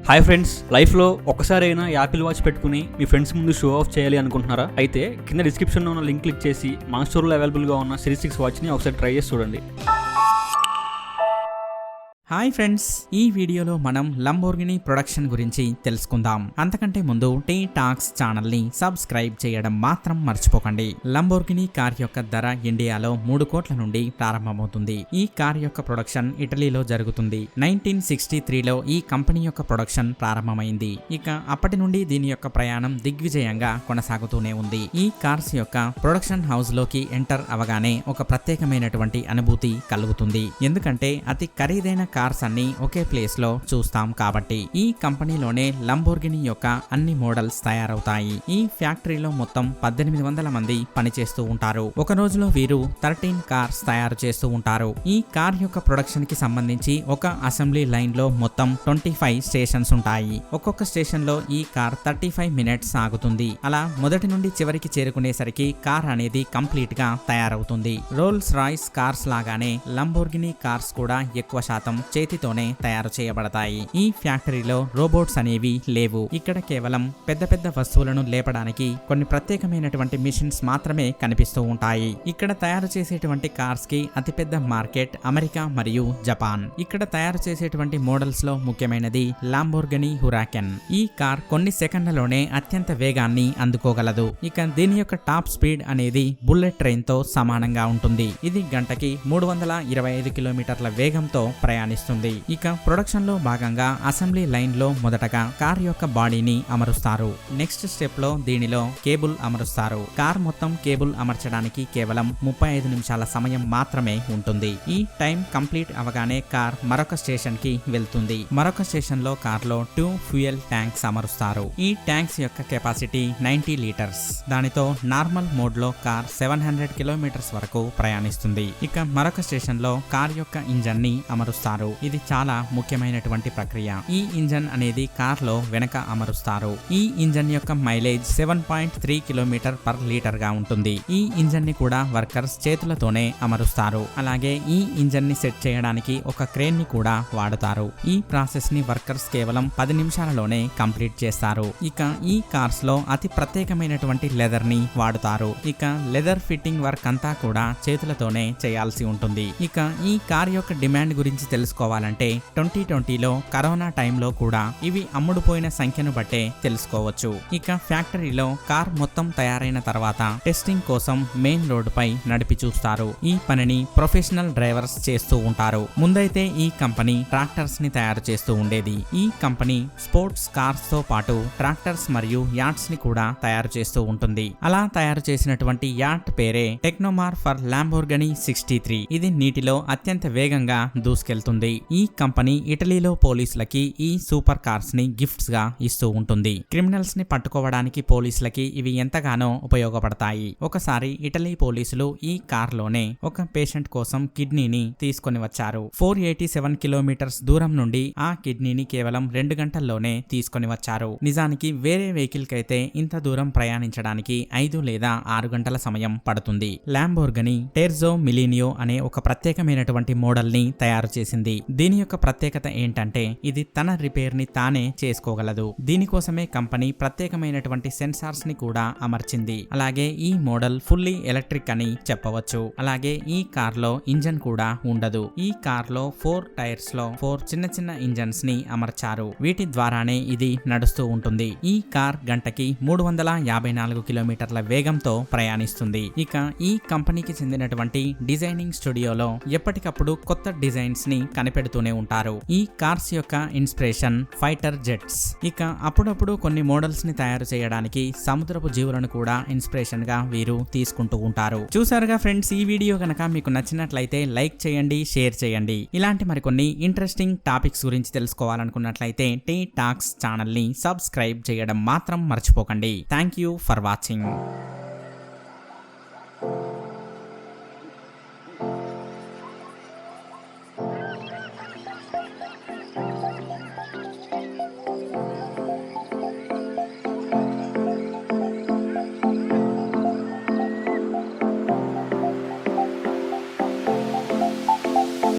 Hi friends, లైఫ్లో ఒక్కసారైనా Apple watch పెట్టుకుని మీ ఫ్రెండ్స్ ముందు షో ఆఫ్ చేయాలి అనుకుంటున్నారా? అయితే కింద డిస్క్రిప్షన్లో ఉన్న లింక్ క్లిక్ చేసి మా స్టోర్లో అవైలబుల్గా ఉన్న సిరీస్ 6 వాచ్ని ఒకసారి ట్రై చేసి చూడండి. హాయ్ ఫ్రెండ్స్, ఈ వీడియోలో మనం లంబోర్గిని ప్రొడక్షన్ గురించి తెలుసుకుందాం. అంతకంటే ముందు టీ టాక్స్ ఛానల్ ని సబ్స్క్రైబ్ చేయడం మాత్రం మర్చిపోకండి. లంబోర్గిని కార్ యొక్క ధర ఇండియాలో 3 కోట్ల నుండి ప్రారంభమవుతుంది. ఈ కార్ యొక్క ప్రొడక్షన్ ఇటలీలో జరుగుతుంది. 1963లో ఈ కంపెనీ యొక్క ప్రొడక్షన్ ప్రారంభమైంది. ఇక అప్పటి నుండి దీని యొక్క ప్రయాణం దిగ్విజయంగా కొనసాగుతూనే ఉంది. ఈ కార్స్ యొక్క ప్రొడక్షన్ హౌస్ లోకి ఎంటర్ అవగానే ఒక ప్రత్యేకమైనటువంటి అనుభూతి కలుగుతుంది. ఎందుకంటే అతి ఖరీదైన కార్స్ అన్ని ఒకే ప్లేస్ లో చూస్తాం కాబట్టి. ఈ కంపెనీలోనే లంబోర్గిని యొక్క అన్ని మోడల్స్ తయారవుతాయి. ఈ ఫ్యాక్టరీలో మొత్తం 1800 మంది పనిచేస్తూ ఉంటారు. ఒక రోజులో వీరు 13 కార్స్ తయారు చేస్తూ ఉంటారు. ఈ కార్ యొక్క ప్రొడక్షన్ కి సంబంధించి ఒక అసెంబ్లీ లైన్ లో మొత్తం 25 స్టేషన్స్ ఉంటాయి. ఒక్కొక్క స్టేషన్ లో ఈ కార్ 35 మినిట్స్ ఆగుతుంది. అలా మొదటి నుండి చివరికి చేరుకునేసరికి కార్ అనేది కంప్లీట్ గా తయారవుతుంది. రోల్స్ రాయ్స్ కార్స్ లాగానే లంబోర్గిని కార్స్ కూడా ఎక్కువ శాతం చేతితోనే తయారు చేయబడతాయి. ఈ ఫ్యాక్టరీలో రోబోట్స్ అనేవి లేవు. ఇక్కడ కేవలం పెద్ద పెద్ద వస్తువులను లేపడానికి కొన్ని ప్రత్యేకమైనటువంటి మిషన్స్ మాత్రమే కనిపిస్తూ ఉంటాయి. ఇక్కడ తయారు చేసేటువంటి కార్స్ కి అతిపెద్ద మార్కెట్ అమెరికా మరియు జపాన్. ఇక్కడ తయారు చేసేటువంటి మోడల్స్ లో ముఖ్యమైనది లాంబోర్గిని హురాకెన్. ఈ కార్ కొన్ని సెకండ్లలోనే అత్యంత వేగాన్ని అందుకోగలదు. ఇక దీని యొక్క టాప్ స్పీడ్ అనేది బుల్లెట్ ట్రైన్ తో సమానంగా ఉంటుంది. ఇది గంటకి 325 కిలోమీటర్ల వేగంతో ప్రయాణిస్తుంది. ఇక ప్రొడక్షన్ లో భాగంగా అసెంబ్లీ లైన్ లో మొదటగా కార్ యొక్క బాడీని అమరుస్తారు. నెక్స్ట్ స్టెప్ లో దీనిలో కేబుల్ అమరుస్తారు. కార్ మొత్తం కేబుల్ అమర్చడానికి కేవలం 35 నిమిషాల సమయం మాత్రమే ఉంటుంది. ఈ టైం కంప్లీట్ అవగానే కార్ మరొక స్టేషన్ కి వెళ్తుంది. మరొక స్టేషన్ లో కార్ లో 2 ఫ్యూయల్ ట్యాంక్స్ అమరుస్తారు. ఈ ట్యాంక్స్ యొక్క కెపాసిటీ 90 లీటర్స్. దానితో నార్మల్ మోడ్ లో కార్ 700 కిలోమీటర్స్ వరకు ప్రయాణిస్తుంది. ఇక మరొక స్టేషన్ లో కార్ యొక్క ఇంజన్ ని అమరుస్తారు. ఇది చాలా ముఖ్యమైనటువంటి ప్రక్రియ. ఈ ఇంజన్ అనేది కార్ లో వెనక అమరుస్తారు. ఈ ఇంజన్ యొక్క మైలేజ్ 7.3 కిలోమీటర్ పర్ లీటర్ గా ఉంటుంది. ఈ ఇంజన్ ని కూడా వర్కర్స్ చేతులతోనే అమరుస్తారు. అలాగే ఈ ఇంజన్ ని సెట్ చేయడానికి ఒక క్రేన్ ని కూడా వాడుతారు. ఈ ప్రాసెస్ ని వర్కర్స్ కేవలం 10 నిమిషాలలోనే కంప్లీట్ చేస్తారు. ఇక ఈ కార్స్ లో అతి ప్రత్యేకమైనటువంటి లెదర్ ని వాడుతారు. ఇక లెదర్ ఫిట్టింగ్ వర్క్ అంతా కూడా చేతులతోనే చేయాల్సి ఉంటుంది. ఇక ఈ కార్ యొక్క డిమాండ్ గురించి తెలుసుకోవాలంటే 2020లో కరోనా టైంలో కూడా ఇవి అమ్ముడుపోయిన సంఖ్యను బట్టే తెలుసుకోవచ్చు. ఇక ఫ్యాక్టరీలో కార్ మొత్తం తయారైన తర్వాత టెస్టింగ్ కోసం మెయిన్ రోడ్ పై నడిపి చూస్తారు. ఈ పనిని ప్రొఫెషనల్ డ్రైవర్స్ చేస్తూ ఉంటారు. ముందైతే ఈ కంపెనీ ట్రాక్టర్స్ ని తయారు చేస్తూ ఉండేది. ఈ కంపెనీ స్పోర్ట్స్ కార్స్ తో పాటు ట్రాక్టర్స్ మరియు యాట్స్ ని కూడా తయారు చేస్తూ ఉంటుంది. అలా తయారు చేసినటువంటి యాట్ పేరే టెక్నోమార్ ఫర్ ల్యాంబోర్గిని 63. ఇది నీటిలో అత్యంత వేగంగా దూసుకెళ్తుంది. ఈ కంపెనీ ఇటలీలో పోలీసులకి ఈ సూపర్ కార్స్ ని గిఫ్ట్స్ గా ఇస్తూ ఉంటుంది. క్రిమినల్స్ ని పట్టుకోవడానికి పోలీసులకి ఇవి ఎంతగానో ఉపయోగపడతాయి. ఒకసారి ఇటలీ పోలీసులు ఈ కార్ లోనే ఒక పేషెంట్ కోసం కిడ్నీని తీసుకొని వచ్చారు. 487 కిలోమీటర్స్ దూరం నుండి ఆ కిడ్నీని కేవలం 2 గంటల్లోనే తీసుకొని వచ్చారు. నిజానికి వేరే వెహికల్ కైతే ఇంత దూరం ప్రయాణించడానికి 5 లేదా 6 గంటల సమయం పడుతుంది. ల్యాంబోర్గిని టెర్జో మిలీనియో అనే ఒక ప్రత్యేకమైనటువంటి మోడల్ ని తయారు చేసింది. దీని యొక్క ప్రత్యేకత ఏంటంటే ఇది తన రిపేర్ ని తానే చేసుకోగలదు. దీనికోసమే కంపెనీ ప్రత్యేకమైనటువంటి సెన్సార్స్ ని కూడా అమర్చింది. అలాగే ఈ మోడల్ ఫుల్లీ ఎలక్ట్రిక్ అని చెప్పవచ్చు. అలాగే ఈ కార్ లో ఇంజన్ కూడా ఉండదు. ఈ కార్ లో 4 టైర్స్ లో 4 చిన్న చిన్న ఇంజన్స్ ని అమర్చారు. వీటి ద్వారానే ఇది నడుస్తూ ఉంటుంది. ఈ కార్ గంటకి 354 కిలోమీటర్ల వేగంతో ప్రయాణిస్తుంది. ఇక ఈ కంపెనీకి చెందినటువంటి డిజైనింగ్ స్టూడియోలో ఎప్పటికప్పుడు కొత్త డిజైన్స్ ని కనిపెడుతూనే ఉంటారు. ఈ కార్స్ యొక్క ఇన్స్పిరేషన్ ఫైటర్ జెట్స్. ఇక అప్పుడప్పుడు కొన్ని మోడల్స్ ని తయారు చేయడానికి సముద్రపు జీవులను కూడా ఇన్స్పిరేషన్ గా వీరు తీసుకుంటూ ఉంటారు. చూసారుగా ఫ్రెండ్స్, ఈ వీడియో కనుక మీకు నచ్చినట్లయితే లైక్ చేయండి, షేర్ చేయండి. ఇలాంటి మరికొన్ని ఇంట్రెస్టింగ్ టాపిక్స్ గురించి తెలుసుకోవాలనుకున్నట్లయితే టీ టాక్స్ ఛానల్ ని సబ్స్క్రైబ్ చేయడం మాత్రం మర్చిపోకండి. Thank you for watching.